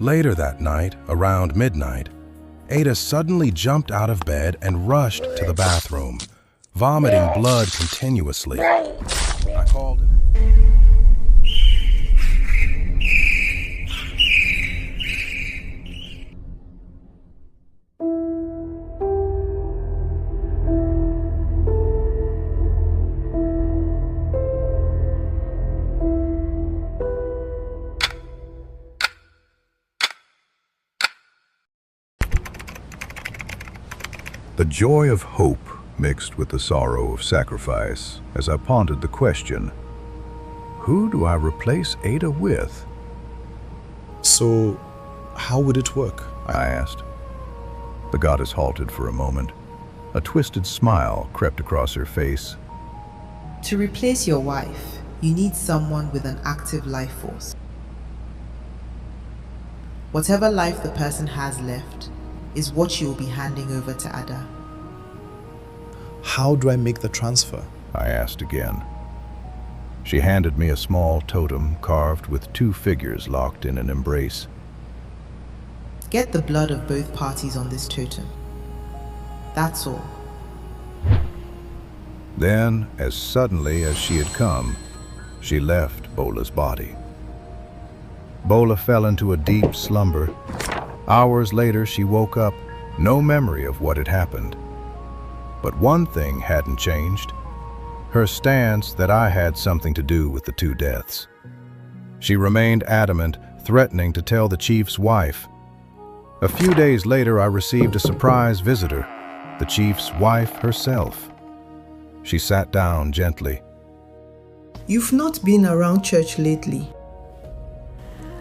Later that night, around midnight, Ada suddenly jumped out of bed and rushed to the bathroom, vomiting blood continuously. I called it. The joy of hope mixed with the sorrow of sacrifice as I pondered the question, who do I replace Ada with? So, how would it work? I asked. The goddess halted for a moment. A twisted smile crept across her face. To replace your wife, you need someone with an active life force. Whatever life the person has left is what you will be handing over to Ada. How do I make the transfer? I asked again. She handed me a small totem carved with two figures locked in an embrace. Get the blood of both parties on this totem. That's all. Then, as suddenly as she had come, she left Bola's body. Bola fell into a deep slumber. Hours later, she woke up, no memory of what had happened. But one thing hadn't changed, her stance that I had something to do with the two deaths. She remained adamant, threatening to tell the chief's wife. A few days later, I received a surprise visitor, the chief's wife herself. She sat down gently. You've not been around church lately.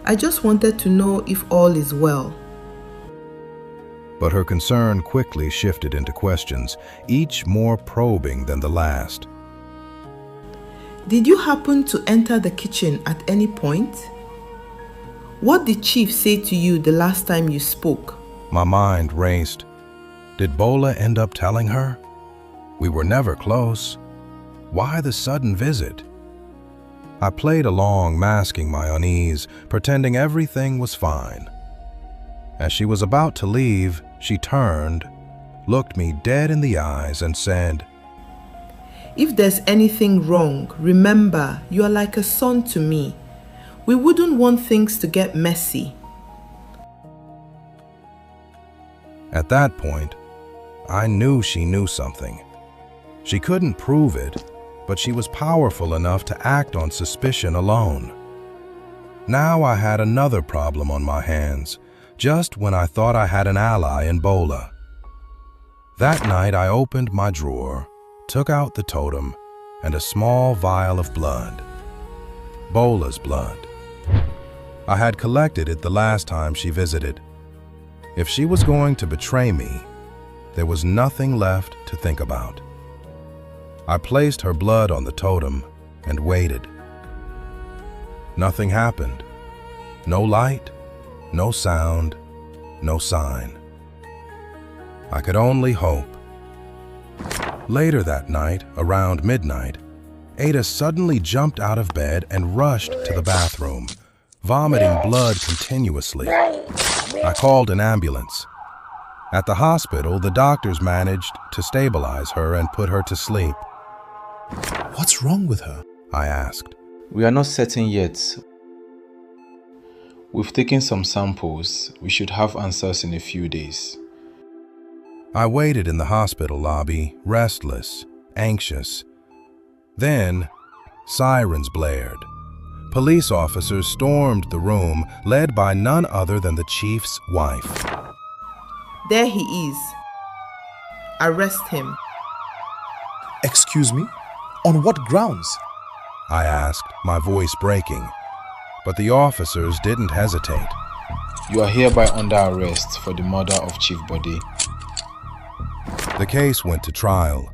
I just wanted to know if all is well. But her concern quickly shifted into questions, each more probing than the last. Did you happen to enter the kitchen at any point? What did Chief say to you the last time you spoke? My mind raced. Did Bola end up telling her? We were never close. Why the sudden visit? I played along, masking my unease, pretending everything was fine. As she was about to leave, she turned, looked me dead in the eyes and said, If there's anything wrong, remember you are like a son to me. We wouldn't want things to get messy. At that point, I knew she knew something. She couldn't prove it, but she was powerful enough to act on suspicion alone. Now I had another problem on my hands, just when I thought I had an ally in Bola. That night I opened my drawer, took out the totem, and a small vial of blood. Bola's blood. I had collected it the last time she visited. If she was going to betray me, there was nothing left to think about. I placed her blood on the totem and waited. Nothing happened. No light, no sound, no sign. I could only hope. Later that night, around midnight, Ada suddenly jumped out of bed and rushed to the bathroom, vomiting blood continuously. I called an ambulance. At the hospital, the doctors managed to stabilize her and put her to sleep. What's wrong with her? I asked. We are not certain yet. We've taken some samples. We should have answers in a few days. I waited in the hospital lobby, restless, anxious. Then, sirens blared. Police officers stormed the room, led by none other than the chief's wife. There he is. Arrest him. Excuse me? On what grounds? I asked, my voice breaking. But the officers didn't hesitate. You are hereby under arrest for the murder of Chief Bode. The case went to trial.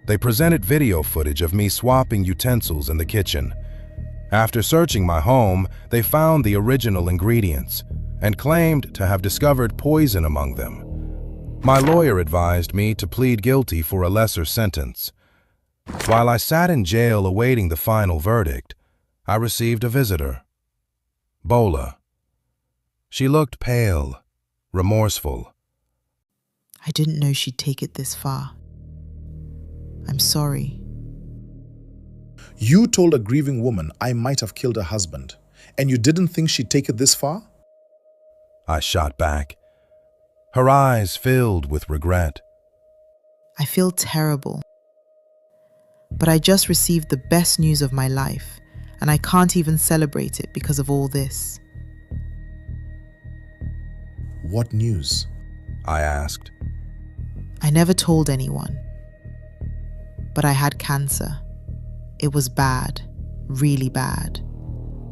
They presented video footage of me swapping utensils in the kitchen. After searching my home, they found the original ingredients and claimed to have discovered poison among them. My lawyer advised me to plead guilty for a lesser sentence. While I sat in jail awaiting the final verdict, I received a visitor. Bola. She looked pale, remorseful. I didn't know she'd take it this far. I'm sorry. You told a grieving woman I might have killed her husband, and you didn't think she'd take it this far? I shot back. Her eyes filled with regret. I feel terrible. But I just received the best news of my life, and I can't even celebrate it because of all this. What news? I asked. I never told anyone. But I had cancer. It was bad, really bad.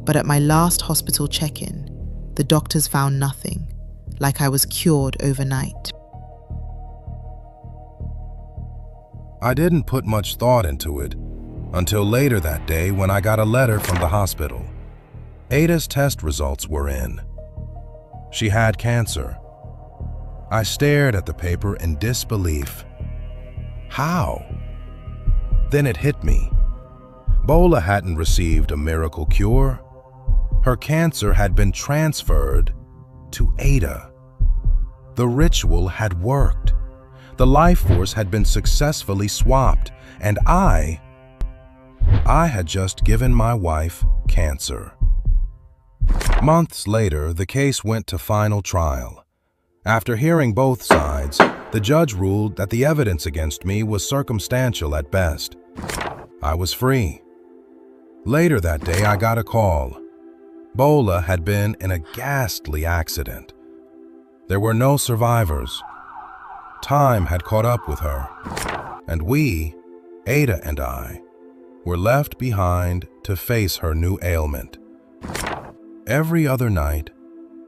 But at my last hospital check-in, the doctors found nothing, like I was cured overnight. I didn't put much thought into it until later that day when I got a letter from the hospital. Ada's test results were in. She had cancer. I stared at the paper in disbelief. How? Then it hit me. Bola hadn't received a miracle cure. Her cancer had been transferred to Ada. The ritual had worked. The life force had been successfully swapped, and I had just given my wife cancer. Months later, the case went to final trial. After hearing both sides, the judge ruled that the evidence against me was circumstantial at best. I was free. Later that day, I got a call. Bola had been in a ghastly accident. There were no survivors. Time had caught up with her, and we, Ada and I, were left behind to face her new ailment. Every other night,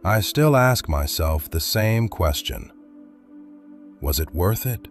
I still ask myself the same question. Was it worth it?